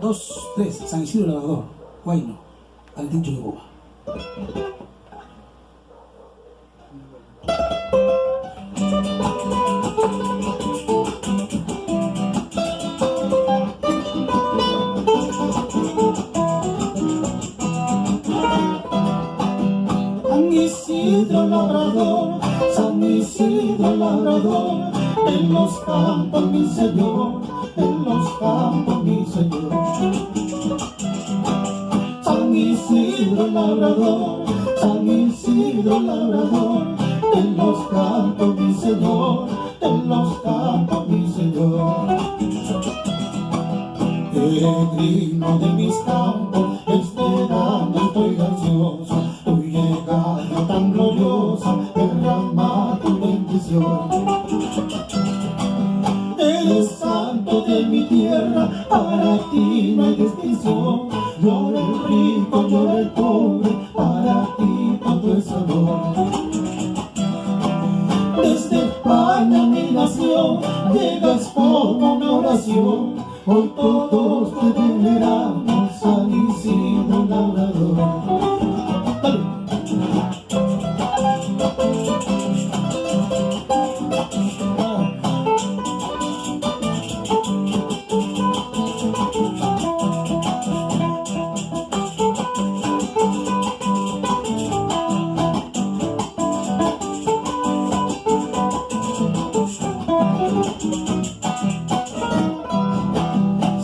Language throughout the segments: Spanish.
2, 3, San Isidro Labrador, Huayno, Valentín Chuquiboba. San Isidro Labrador, San Isidro Labrador, en los campos mi Señor, en los campos mi Señor. San Isidro Labrador, San Isidro Labrador, en los campos mi Señor, en los campos mi Señor. Peregrino de mis campos, esperando estoy ansioso, tu llegada tan gloriosa, derrama tu bendición. Eres santo de mi tierra, para ti no hay distinción. Llora el rico, llora el pobre, para ti todo es amor. Desde España mi nación, llegas como una oración. Hoy todos te veneramos, San Isidro Labrador.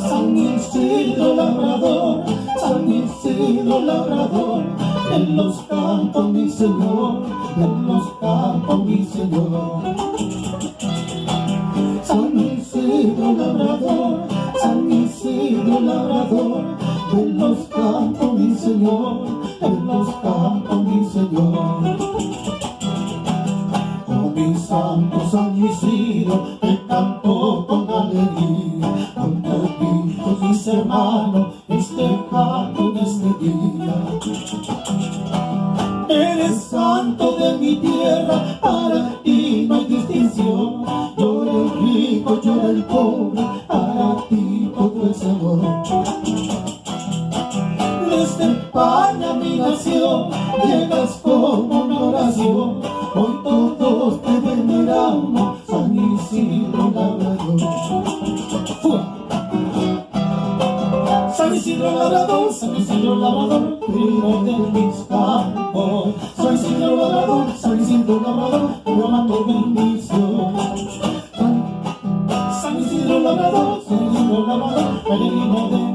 San Isidro Labrador, San Isidro Labrador, en los campos mi Señor, en los campos mi Señor. San Isidro Labrador, San Isidro Labrador, en los campos mi Señor, en los campos mi Señor. Oh mi santo San Isidro, te canto con alegría, con todos mis hermanos, festejando en este día. Eres santo de mi tierra, para ti no hay distinción. Llora el rico, llora el pobre, para ti todo es amor. Desde España mi nación, llegas como una oración. Hoy todos te veneramos, San Isidro Labrador. San Isidro Labrador, San Isidro Labrador, primo de mis campos. San Isidro Labrador, San Isidro Labrador, derrama tu bendición. San Isidro Labrador, San Isidro Labrador, peregrino de